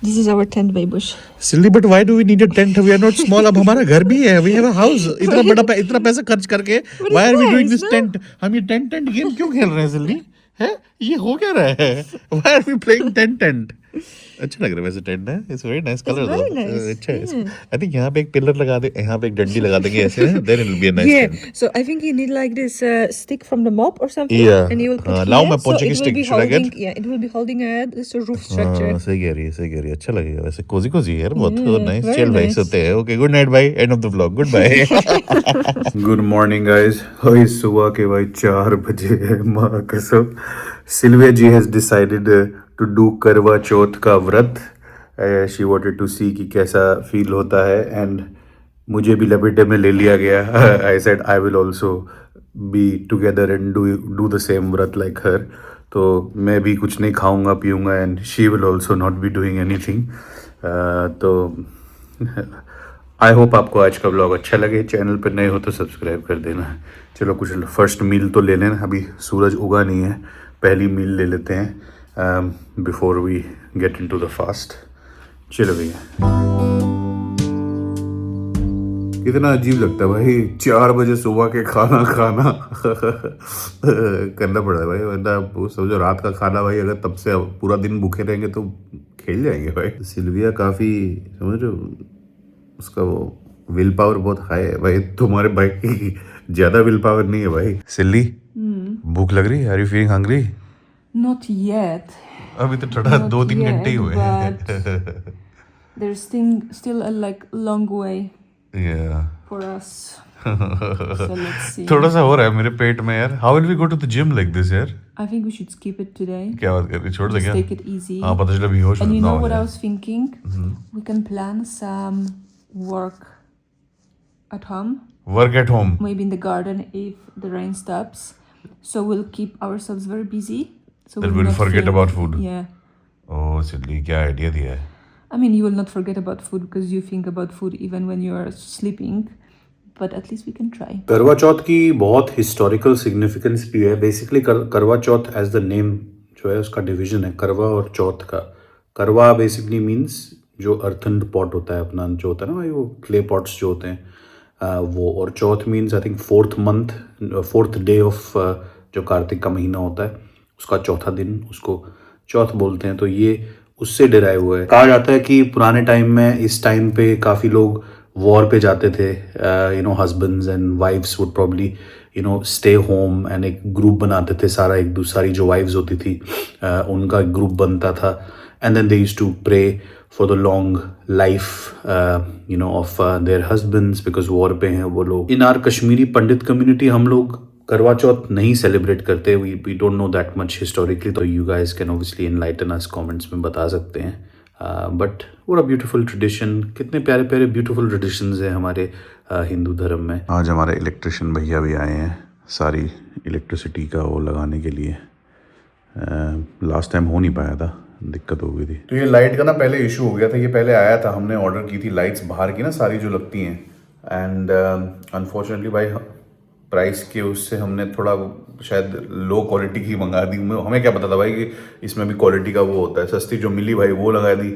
This is our tent, Vaibush. Silly, but why do we need a tent? We are not small. अब हमारा घर भी है. We have a house. इतना पैसा खर्च करके. But Why it's are we doing nice, this no? tent? हम ये tent game क्यों खेल रहे हैं Silly? है? ये हो क्या रहा है? Why are we playing tent? अच्छा लग रहा है वैसे टेंट है. It's very nice color It's though. very nice. अच्छा है. Yeah. I think यहाँ पे एक पिलर लगा दे, यहाँ पे एक डंडी लगा देंगे ऐसे. Then it will be a nice Yeah. tent. So I think you need like this stick from the mop or something. Yeah. And you will put हाँ, here. लाओ मैं So पहुंचे it की will stick. be Should I get? holding. Yeah, it will be holding this roof structure. हाँ सही कह रही है. अच्छा लगेगा वैसे. कोजी है यार बहुत. Yeah, nice. very चल भाई nice. सोते हैं. Okay, good night bye. End of the vlog. Goodbye. Good morning guys. भाई सुबह के भाई 4 बजे है. माँ कसम. Sylvia ji has decided to do Karva Chauth का व्रत. शी वांटेड टू सी कि कैसा फील होता है एंड मुझे भी लपेटे में ले लिया गया. I said I will also be together and do the same व्रत लाइक हर. तो मैं भी कुछ नहीं खाऊंगा पीऊंगा and she will also not be doing anything. तो आई होप आपको आज का व्लॉग अच्छा लगे. चैनल पर नए हो तो सब्सक्राइब कर देना. चलो कुछ फर्स्ट मील तो ले लेना. अभी सूरज उगा नहीं है. पहली मील ले लेते हैं before we get into the fast. चलो भैया. कितना अजीब लगता है भाई 4 बजे सुबह के खाना करना पड़ रहा है भाई. वरना वो समझो रात का खाना भाई अगर तब से पूरा दिन भूखे रहेंगे तो खेल जाएंगे भाई. सिल्विया काफ़ी समझ रहे हो उसका वो विल पावर बहुत हाई है भाई. तुम्हारे भाई की ज़्यादा विल पावर नहीं है भाई. सिल्ली भूख लग रही है. Are you feeling hungry? Not yet. अभी तो थोड़ा Not 2-3 yet, घंटे ही हुए हैं. but there's still a like long way Yeah. for us. So let's see. थोड़ा सा हो रहा है मेरे पेट में यार. How will we go to the gym like this यार? I think we should skip it today. क्या बात कर रही. छोड़ दे Just क्या? take it easy. हाँ पता चला बेहोश And you ना know हो what I जाए. was thinking? We can plan some work at home, Work at home. maybe in the garden if the rain stops. So we'll keep ourselves very busy. So That we'll we'll not forget feel- about food. Yeah. Oh सिल्ली क्या idea दिया है. I mean, you will not forget about food because you think about food even when you are sleeping. But at least we can try. करवा चौथ की बहुत historical significance भी है. Basically करवा चौथ as the name जो है उसका डिवीजन है करवा और चौथ का. करवा बेसिकली मीन्स जो अर्थन पॉट होता है अपना जो होता है ना भाई वो क्ले पॉट्स जो होते हैं वो. और चौथ means I think 4th day of जो कार्तिक का महीना होता है उसका चौथा दिन उसको चौथ बोलते हैं. तो ये उससे डिराइव हुआ है. कहा जाता है कि पुराने टाइम में इस टाइम पे काफ़ी लोग वॉर पे जाते थे. Husbands and wives would probably stay home and एक ग्रुप बनाते थे. सारी जो वाइफ्स होती थी उनका ग्रुप बनता था. And then they used to pray for the long life of their husbands because war पे हैं वो लोग. In our Kashmiri Pandit community हम लोग करवा चौथ नहीं सेलिब्रेट करते. We don't know that much historically. तो you guys can obviously enlighten us comments में बता सकते हैं. But what a beautiful tradition. कितने प्यारे प्यारे ब्यूटीफुल ट्रेडिशंस हैं हमारे हिंदू धर्म में. आज हमारे इलेक्ट्रिशियन भैया भी आए हैं सारी इलेक्ट्रिसिटी का वो लगाने के लिए. लास्ट टाइम हो नहीं पाया था. दिक्कत हो गई थी. तो ये लाइट का ना पहले इशू हो गया था. ये पहले आया था हमने ऑर्डर की थी लाइट्स बाहर की ना सारी जो लगती हैं. एंड अनफॉर्चुनेटली भाई प्राइस के उससे हमने थोड़ा शायद लो क्वालिटी की मंगा दी. हमें क्या पता था भाई कि इसमें भी क्वालिटी का वो होता है. सस्ती जो मिली भाई वो लगा दी.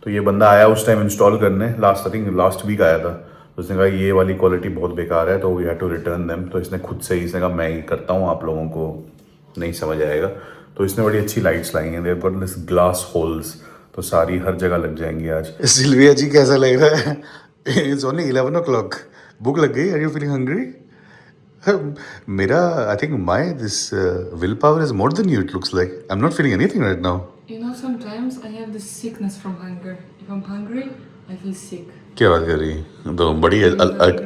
तो ये बंदा आया उस टाइम इंस्टॉल करने लास्ट वीक आया था. तो उसने कहा ये वाली क्वालिटी बहुत बेकार है तो we had to return them. तो इसने खुद से ही इसने कहा मैं ही करता हूँ आप लोगों को नहीं समझ आएगा. तो इसने बड़ी अच्छी लाइट्स लाई हैं. There got this glass holes. तो सारी हर जगह लग जाएंगी आज. सिल्विया जी कैसा लग रहा है? It's only 11 o'clock. भूख लग गई? Are you feeling hungry? मेरा I think my this will power is more than you. It looks like I am not feeling anything right now. You know, sometimes I have this sickness from hunger. If I'm hungry, I feel sick. क्या बात कर रही है? तो बड़ी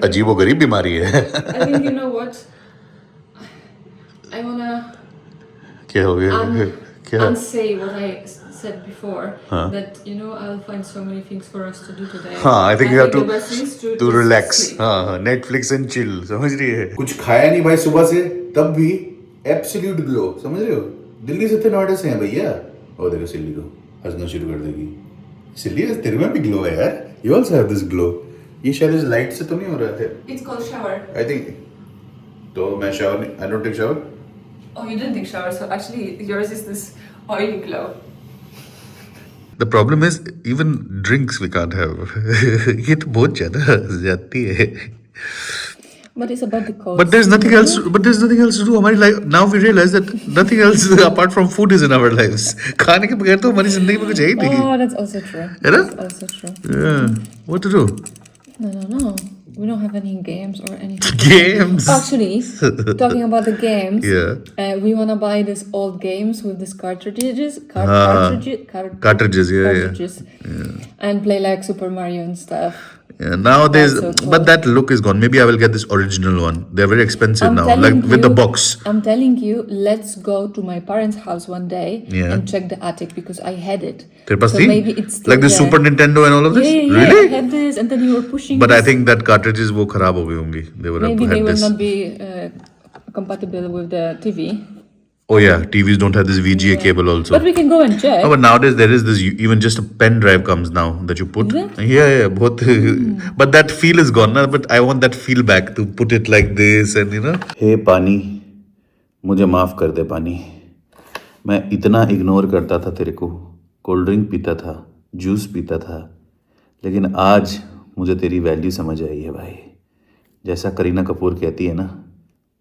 अजीबो गरीब बीमारी है. I mean, you know what? I wanna क्या हो गया? क्या? unsay what I said before. That I'll find so many things for us to do today. हाँ, I think you have the best is to just relax. sleep. हाँ, Netflix and chill. समझ रही है? कुछ खाया नहीं भाई सुबह से तब भी एब्सोल्यूट ग्लो. समझ रहे हो? दिल्ली से थे नोएडा से हैं भैया. और देखो सिल्ली को हंसना शुरू कर देगी. सिल्ली तेरे में भी ग्लो है यार. You also have this glow. ये शायद इस लाइट से तो नहीं हो रहा था. It's called shower. I think. तो मैं शावर नहीं. I don't take shower. Oh, you didn't take shower, so actually yours is this oily glow. The problem is even drinks we can't have. ये तो बहुत ज़्यादा जाती है. But it's about the cost. But there's nothing else. But there's nothing else to do. हमारी life now we realize that nothing else apart from food is in our lives. खाने के बगैर तो हमारी जिंदगी में कुछ है ही नहीं. Oh, that's also true. है ना? That's also true. Yeah. What to do? No. We don't have any games or anything. Games. Actually, talking about the games, Yeah. we wanna buy these old games with these cartridges, Cartridges. cartridges, and play like Super Mario and stuff. Yeah, nowadays, That's so cool. but that look is gone. Maybe I will get this original one. They're very expensive I'm now, telling like with the you- box. I'm telling you, let's go to my parents' house one day Yeah. and check the attic because I had it. तेरे पास So थी? maybe it's still Like the there. Super Nintendo and all of this? Yeah, Really? I had this, and then you were pushing. But I this. think that cartridges वो खराब हो गई होंगी. They would maybe have they had will this. not be compatible with the TV. Oh yeah, TVs don't have this VGA cable also. But we can go and check. No, but nowadays there is this even just a pen drive comes now that you put. Is it? Yeah, बहुत. But that feel is gone now. But I want that feel back to put it like this and you know. हे पानी, मुझे माफ़ कर दे पानी. मैं इतना ignore करता था तेरे को. कोल्ड ड्रिंक पीता था, जूस पीता था, लेकिन आज मुझे तेरी वैल्यू समझ आई है भाई. जैसा करीना कपूर कहती है ना,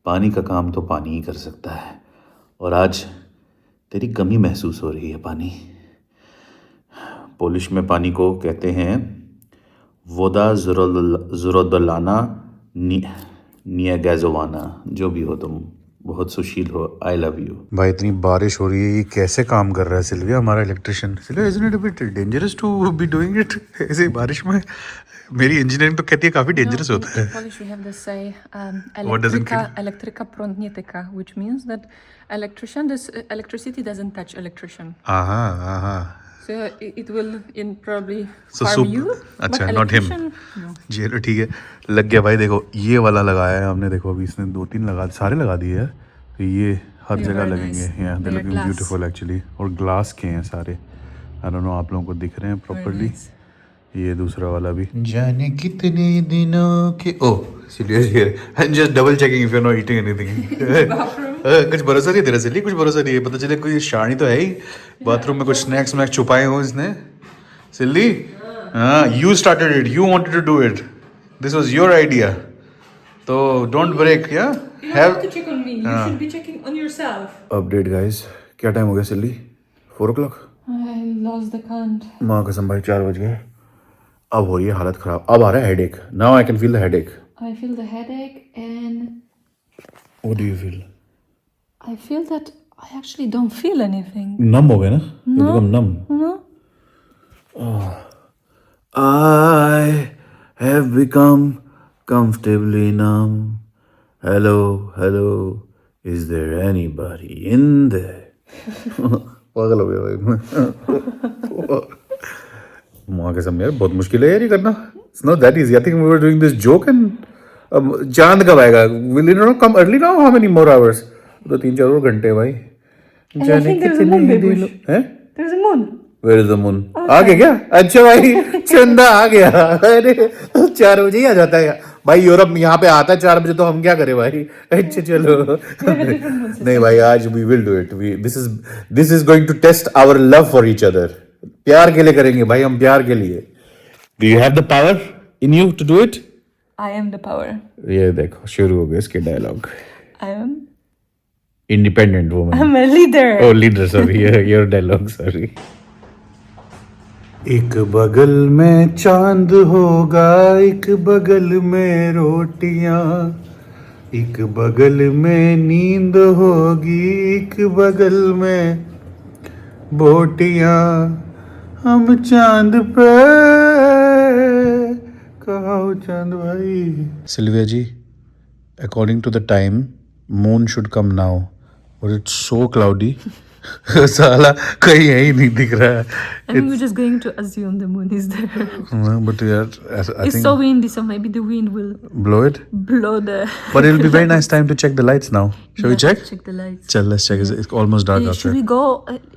पानी का काम तो पानी ही कर सकता है. और आज तेरी कमी महसूस हो रही है पानी. पोलिश में पानी को कहते हैं वोदा ज़ुरोदलाना नियागैज़ोवाना. जो भी हो तुम, बहुत सुशील हो. I love you. भाई इतनी बारिश हो रही है, ये कैसे काम कर रहा है सिल्विया हमारा electrician. Sylvia isn't it a bit dangerous to be doing it ऐसे बारिश में. मेरी इंजीनियरिंग तो कहती है काफ़ी डेंजरस होता है. In Polish we have this say What doesn't elektryka prąd nie tyka, which means that electricity doesn't touch electrician. हाँ. So it will probably So harm you. अच्छा, but not him. electrician, no. चलो ठीक है. लग गया भाई. देखो ये वाला लगाया है हमने. देखो अभी इसने 2-3 सारे लगा दिए यार. तो ये हर They're जगह very लगेंगे. nice. Yeah, they're They're looking glass. beautiful actually. और ग्लास के हैं सारे. I don't know आप लोगों को दिख रहे हैं प्रॉपर्ली. nice. ये दूसरा वाला भी. जाने कितने दिनों के. Oh, seriously, I'm just double checking if you're not eating anything. कुछ भरोसा नहीं तेरा सिल्ली. कुछ भरोसा नहीं है. पता चले कोई शानी तो है ही. बाथरूम में कुछ स्नैक्स छुपाए हो इसने. सिल्ली. हाँ, you started it. You wanted to do it. This was your idea. So don't break, yeah? You don't have to check on me. You should be checking on yourself. Update guys. क्या time हो गया सिल्ली? 4 o'clock. I lost the count. माँ कसम भाई 4 बज गए. अब हो रही है हालत खराब. अब आ रहा है headache. Now I can feel the headache. I feel the headache and What do you feel? I feel that I actually don't feel anything. Numb हो गए ना? You become numb. No? I have become comfortably numb. Hello. Is there anybody in there? पागल हो गया भाई. माँ कसम यार बहुत मुश्किल है यार ये करना. It's not that easy. I think we were doing this joke and चांद कब आएगा? Will it not come early now? How many more hours? तो 3-4 और घंटे भाई. I think there's a moon, baby. हैं? There's a moon. Where is the moon? आ गया क्या? अच्छा भाई चंदा आ गया. अरे 4 बजे ही आ जाता है भाई. यूरोप यहाँ पे आता है 4 बजे तो हम क्या करें भाई. अच्छा चलो. नहीं भाई आज we will do it. This is going to test our love for each other. प्यार के लिए करेंगे भाई हम. प्यार के लिए. Do you have the power in you to do it? I am the power. ये देखो शुरू हो गया इसके dialogue. I am. Independent woman. I'm a leader. Oh leader sorry. Your dialogue sorry. एक बगल में चांद होगा, एक बगल में रोटियां, एक बगल में नींद होगी, एक बगल में बोटियां. हम चांद पे कहाँ हो चांद भाई. Sylvia ji, according to the time, moon should come now, but it's so cloudy. साला कहीं यही नहीं दिख रहा है. And we're just going to assume the moon is there. But यार I It's think so windy, so maybe the wind will blow it. blow the. But it'll be very nice time to check the lights now. Shall we check? Check the lights. Chal, let's check. It's almost dark Should outside. we go?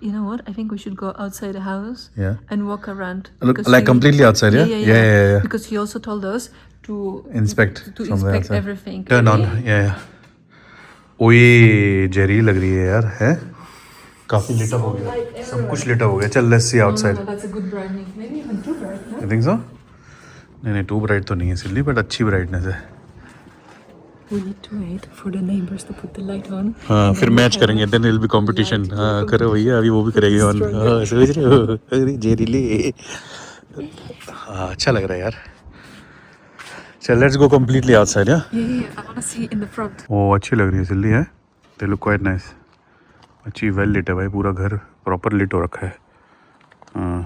You know what? I think we should go outside the house. Yeah. And walk around. Look, because like completely outside, yeah? Yeah. Because he also told us to Inspect to from the inspect outside. everything. Turn on. Yeah. ओए जहरीली लग रही है यार. है काफी lit up हो गया, सब कुछ लिट अप हो गया. चल let's see outside. that's a good brightness. Maybe even too bright, no? I think so. नहीं नहीं, टू ब्राइट तो नहीं है सिल्ली, बट अच्छी ब्राइटनेस है. We need to wait for the neighbors to put the light on. हाँ, फिर match करेंगे, देन विल बी कंपटीशन. हाँ करो भैया, अभी वो भी करेगी ऑन. हाँ समझ रहे हो, अरे जेरीली. हाँ अच्छा लग रहा है यार. चल लेट्स गो कंप्लीटली आउटसाइड. या Yeah, I want to see in the front. वो अच्छी लग रही है सिल्ली है. They look quite nice. अच्छी वेल लिट है भाई, पूरा घर प्रॉपर लिट हो रखा है. हाँ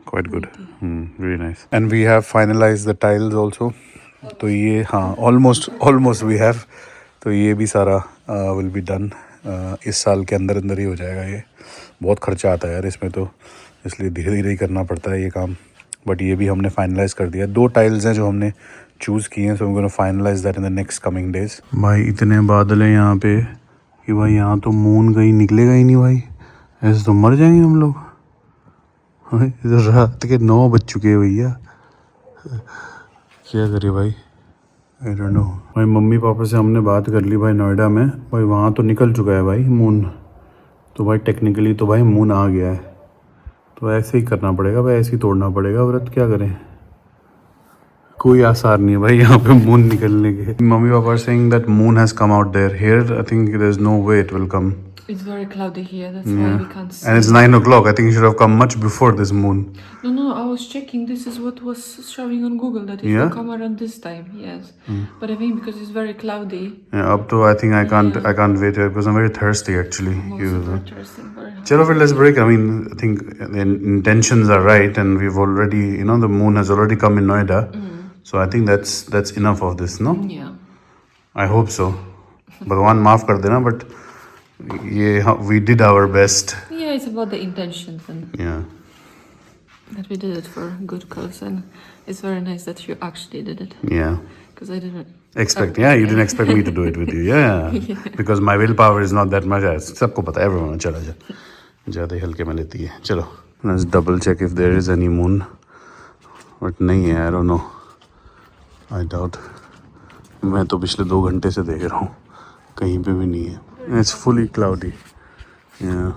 quite good. Very nice. And we have finalize the tiles also. तो ये हाँ ऑलमोस्ट वी हैव. तो ये भी सारा विल बी डन इस साल के अंदर अंदर ही हो जाएगा. ये बहुत खर्चा आता है यार इसमें, तो इसलिए धीरे धीरे ही करना पड़ता है ये काम. बट ये भी हमने फाइनलाइज कर दिया. 2 टाइल्स हैं जो हमने चूज़ किए हैं, so we gonna finalize that in the next coming days. भाई इतने बादल हैं यहाँ पे कि भाई यहाँ तो मून कहीं निकलेगा ही नहीं भाई. ऐसे तो मर जाएंगे हम लोग. इधर रात के 9 बज चुके हैं भैया. क्या करें भाई, आई डोंट नो. भाई मम्मी पापा से हमने बात कर ली भाई नोएडा में. भाई वहाँ तो निकल चुका है भाई मून. तो भाई टेक्निकली तो भाई मून आ गया है. तो ऐसे ही करना पड़ेगा भाई, ऐसे ही तोड़ना पड़ेगा व्रत. क्या करें, कोई आसार नहीं है भाई यहाँ पे मून निकलने के. मम्मी पापा are saying that moon has come out there. Here I think there is no way it will come. It's very cloudy here, that's why we can't see. And it's 9 o'clock. I think it should have come much before this moon. No, I was checking. This is what was showing on Google, that it Yeah? will come around this time. Yes, but I think because it's very cloudy. Yeah, up to I think I can't wait here because I'm very thirsty actually. Also very interesting, very hot. Chalo, let's break. I mean, I think the intentions are right, and we've already, the moon has already come in Noida. So I think that's enough of this, no? Yeah. I hope so. भगवान माफ कर देना, but we did our best. Yeah, it's about the intentions and Yeah. that we did it for a good cause, and it's very nice that you actually did it. Yeah. Because I didn't Expect, yeah, you didn't expect me to do it with you, yeah. Because my willpower is not that much. सबको पता है, everyone. चलो ज़्यादा ही हल्के में लेती है. चलो, let's double check if there is any moon. But नहीं है, I don't know. I doubt. मैं तो पिछले 2 घंटे से देख रहा हूँ, कहीं पे भी नहीं है. It's fully cloudy. Yeah.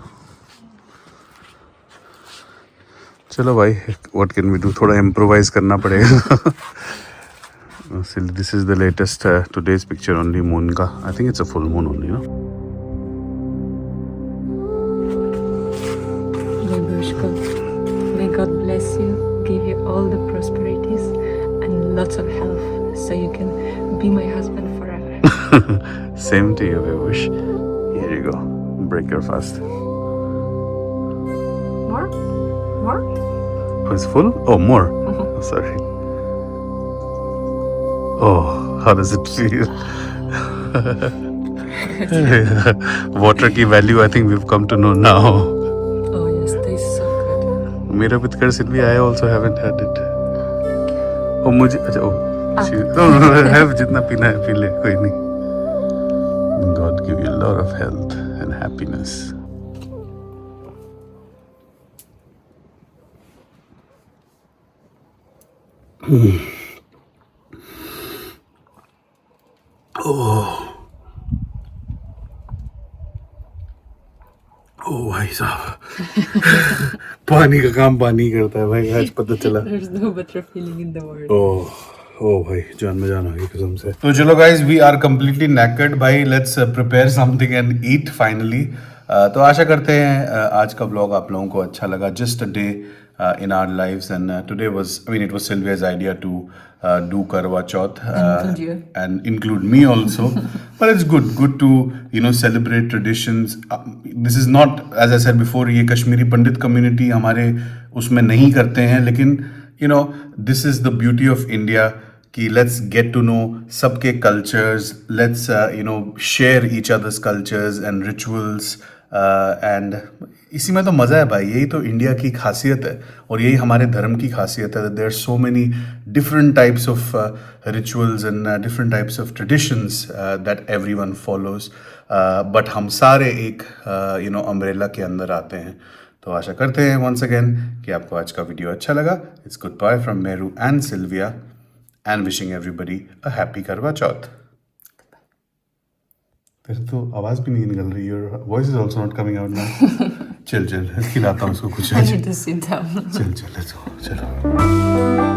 चलो भाई, what can we do? थोड़ा improvise करना पड़ेगा. So this is the latest today's picture only moon का. I think it's a full moon only, no? May God bless you, give you all the prosperities and lots of health, so you can be my husband forever. Same to you, I wish. Here you go. Break your fast. More? Oh, it's full? Oh, more. Oh, sorry. Oh, how does it feel? Water की value I think we've come to know now. Oh yes, tastes so good. मेरा पितकर Silvi, I also haven't had it. Oh मुझे अच्छा have जितना पीना है P ले, कोई नहीं. God give you a lot of health and happiness. ओ भाई साहब, पानी का काम पानी करता है भाई, आज पता चला. There's no better feeling in the world. ओ भाई, जान में जान आ गई कसम से. तो चलो guys, we are completely naked भाई. Let's prepare something and eat finally. तो आशा करते हैं आज का ब्लॉग आप लोगों को अच्छा लगा. Just a day in our lives, and today was, I mean, it was Sylvia's idea to do Karwa Chauth and include me also. But it's good to celebrate traditions. This is not, as I said before, ये कश्मीरी पंडित community हमारे उसमें नहीं करते हैं, लेकिन this is the beauty of India कि let's get to know सबके cultures, let's share each other's cultures and rituals, and इसी में तो मज़ा है भाई. यही तो इंडिया की खासियत है और यही हमारे धर्म की खासियत है. There are so many different types of rituals and different types of traditions that everyone follows, but हम सारे एक अम्ब्रेला के अंदर आते हैं. तो आशा करते हैं वंस अगेन कि आपको आज का वीडियो अच्छा लगा. It's goodbye from Meru and Sylvia and wishing everybody a happy Karva Chauth. तेरे तो आवाज भी नहीं निकल रही, your voice is also not coming out now. चल खिलाता हूँ उसको कुछ। I need to sit down. चल चलो।